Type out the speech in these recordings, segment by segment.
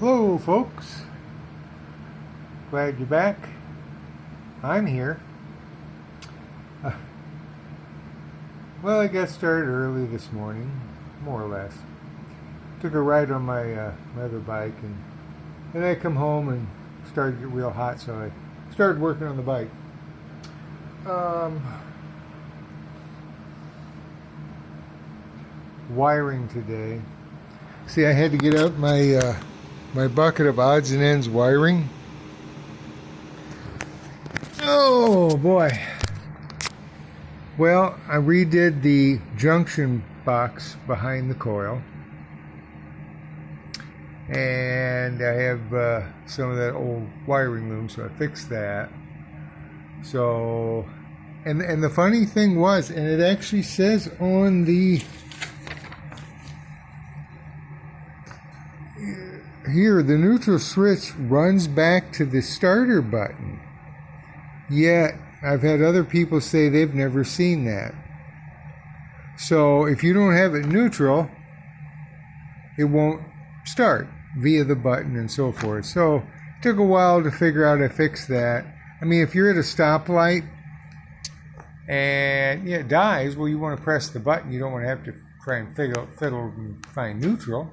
Hello, folks. Glad you're back. I'm here. Uh, well, I got started early this morning, more or less. Took a ride on my other bike, and then I come home and started to get real hot, so I started working on the bike. Wiring today. See, I had to get out my bucket of odds and ends wiring. Oh boy. Well, I redid the junction box behind the coil, and I have some of that old wiring loom, so I fixed that. So, and the funny thing was, and it actually says on the here, the neutral switch runs back to the starter button. Yet, I've had other people say they've never seen that. So, if you don't have it neutral, it won't start via the button and so forth. So, it took a while to figure out I fixed that. I mean, if you're at a stoplight and it dies, well, you want to press the button. You don't want to have to try and fiddle and find neutral.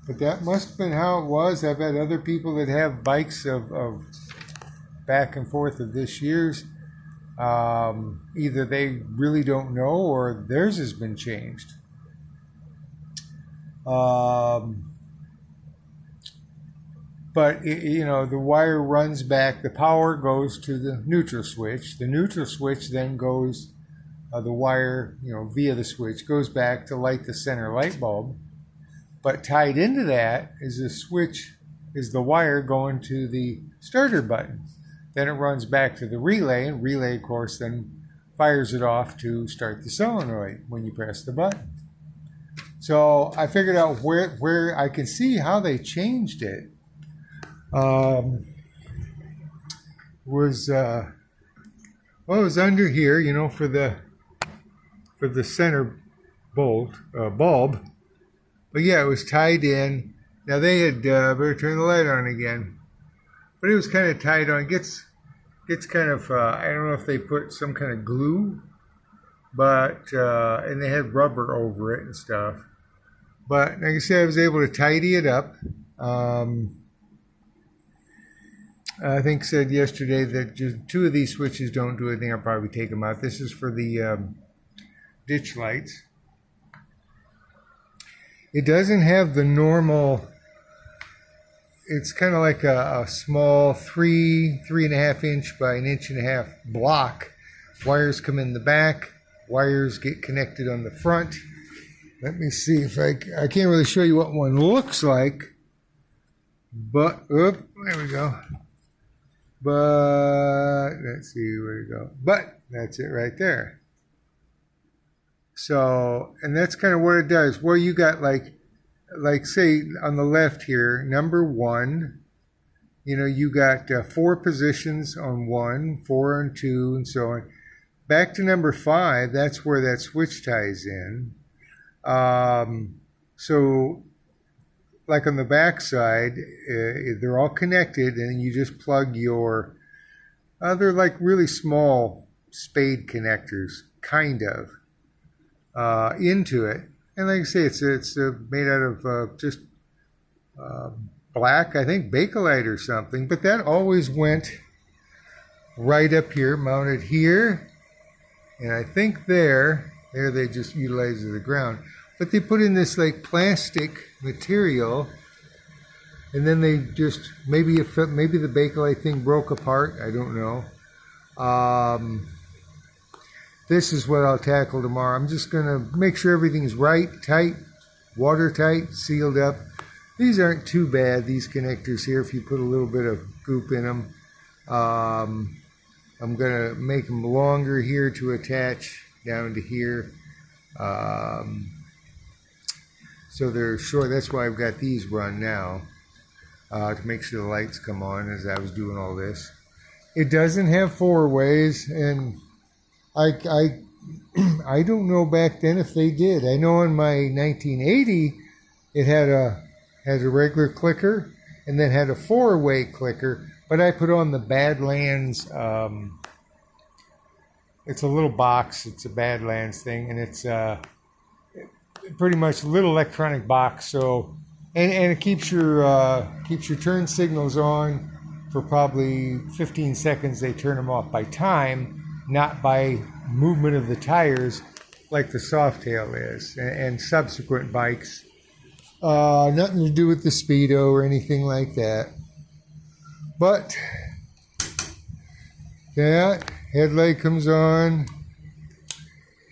But that must have been how it was. I've had other people that have bikes of back and forth of this year's. Either they really don't know or theirs has been changed. But, the wire runs back. The power goes to the neutral switch. The neutral switch then goes, the wire, via the switch, goes back to light the center light bulb. But tied into that is the wire going to the starter button. Then it runs back to the relay, and relay, of course, then fires it off to start the solenoid when you press the button. So I figured out where I can see how they changed it. It was under here, for the center bulb. But yeah, it was tied in. Now they had, better turn the light on again. But it was kind of tied on. It gets kind of, I don't know if they put some kind of glue, but, and they had rubber over it and stuff. But like I said, I was able to tidy it up. I think said yesterday that just 2 of these switches don't do anything. I'll probably take them out. This is for the ditch lights. It doesn't have the normal, it's kind of like a small 3.5 inch by 1.5 inch block. Wires come in the back, wires get connected on the front. Let me see if I can't really show you what one looks like, but, there we go. But, let's see where to go. But, that's it right there. So, and that's kind of what it does. Well, you got like say on the left here, number 1, you got 4 positions on 1, 4 on 2, and so on. Back to number 5, that's where that switch ties in. So, like on the back side, they're all connected, and you just plug your, they're like really small spade connectors, kind of. Into it, and like I say, it's made out of just black, I think Bakelite or something. But that always went right up here, mounted here, and I think there they just utilize the ground. But they put in this like plastic material, and then they just maybe the Bakelite thing broke apart. I don't know. This is what I'll tackle tomorrow. I'm just going to make sure everything's right, tight, watertight, sealed up. These aren't too bad, these connectors here, if you put a little bit of goop in them. I'm going to make them longer here to attach down to here. So they're short. That's why I've got these run now, to make sure the lights come on as I was doing all this. It doesn't have 4 ways, and I I don't know back then if they did. I know in my 1980 it had a regular clicker and then had a four-way clicker, but I put on the Badlands. It's a little box. It's a Badlands thing, and it's pretty much a little electronic box. So, and it keeps your turn signals on for probably 15 seconds. They turn them off by time, not by movement of the tires, like the Softail is, and subsequent bikes. Nothing to do with the Speedo or anything like that. But that headlight comes on,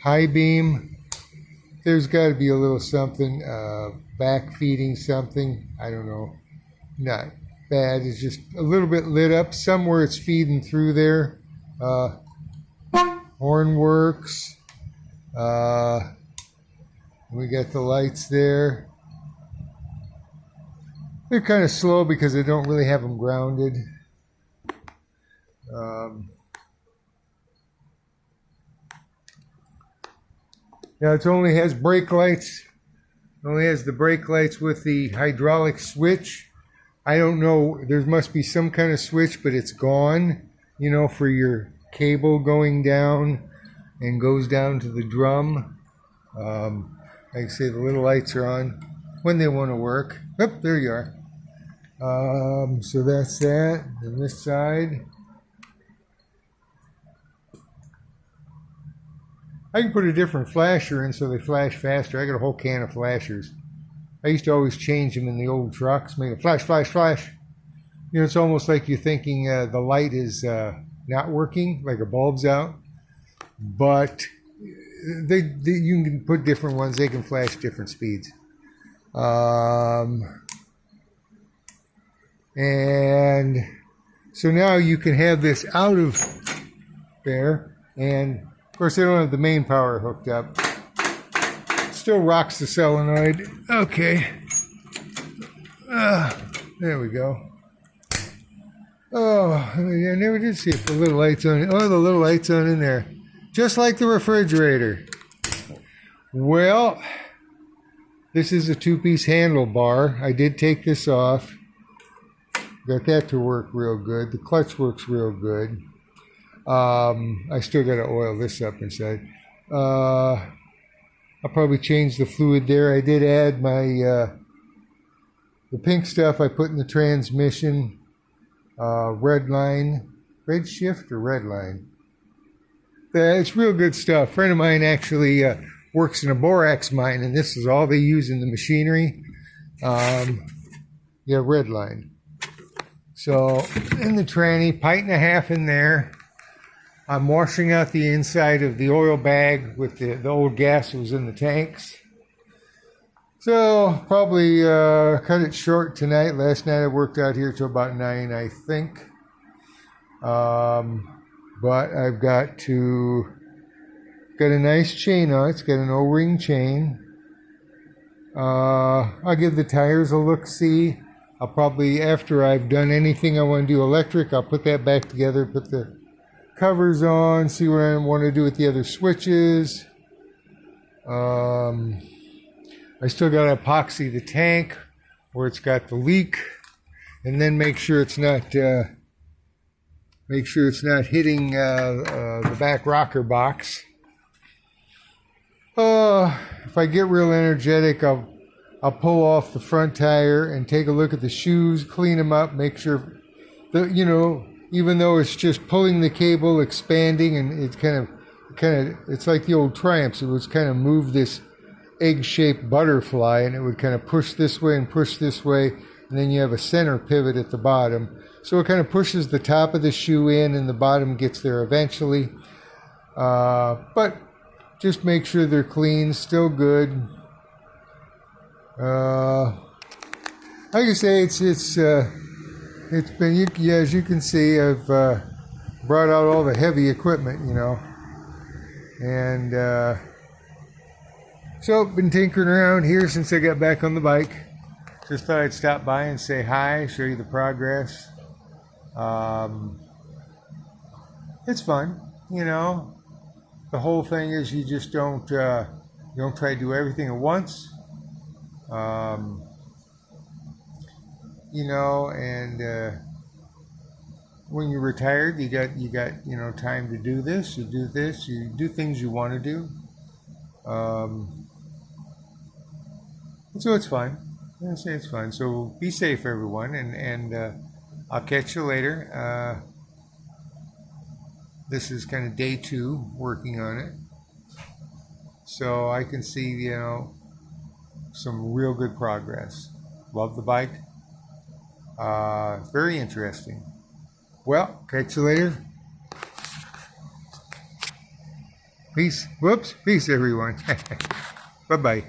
high beam. There's got to be a little something, back feeding something. I don't know. Not bad. It's just a little bit lit up. Somewhere it's feeding through there. Horn works. We got the lights there. They're kind of slow because I don't really have them grounded. Now it only has brake lights. It only has the brake lights with the hydraulic switch. I don't know. There must be some kind of switch, but it's gone. You know, for your cable going down and goes down to the drum. Like I say, the little lights are on when they want to work. Oop, there you are. So that's that. And this side, I can put a different flasher in so they flash faster. I got a whole can of flashers. I used to always change them in the old trucks, make it flash, flash, flash. You know, it's almost like you're thinking the light is not working, like a bulb's out. But you can put different ones. They can flash different speeds. And so now you can have this out of there, and of course they don't have the main power hooked up. Still rocks the solenoid. Okay. There we go. Oh, I never did see if the little lights on. Oh, the little lights on in there, just like the refrigerator. Well, this is a two-piece handlebar. I did take this off. Got that to work real good. The clutch works real good. I still got to oil this up inside. I'll probably change the fluid there. I did add my the pink stuff I put in the transmission. Red line, red shift or red line. It's real good stuff. A friend of mine actually works in a borax mine, and this is all they use in the machinery. Yeah, red line. So in the tranny, pint and a half in there. I'm washing out the inside of the oil bag with the old gas that was in the tanks. So probably cut it short tonight. Last night I worked out here till about 9, I think. But I've got a nice chain on it. It's got an O-ring chain. I'll give the tires a look-see. I'll probably, after I've done anything I want to do electric, I'll put that back together, put the covers on, see what I want to do with the other switches. I still got to epoxy the tank where it's got the leak, and then make sure it's not hitting the back rocker box. If I get real energetic, I'll pull off the front tire and take a look at the shoes, clean them up, make sure that, you know, even though it's just pulling the cable, expanding, and it's kind of, it's like the old Triumphs. It was kind of move this egg-shaped butterfly, and it would kind of push this way and push this way, and then you have a center pivot at the bottom. So it kind of pushes the top of the shoe in, and the bottom gets there eventually. But just make sure they're clean, still good. Like I say, it's been, yeah, as you can see, I've brought out all the heavy equipment, you know, and so been tinkering around here since I got back on the bike. Just thought I'd stop by and say hi, show you the progress. It's fun, you know. the whole thing is you just don't try to do everything at once. You know, and when you're retired, you got time to do this. You do this. You do things you want to do. So it's fun. I say it's fun. So be safe, everyone, and I'll catch you later. This is kind of day 2 working on it, so I can see some real good progress. Love the bike. Very interesting. Well, catch you later. Peace. Whoops. Peace, everyone. Bye-bye.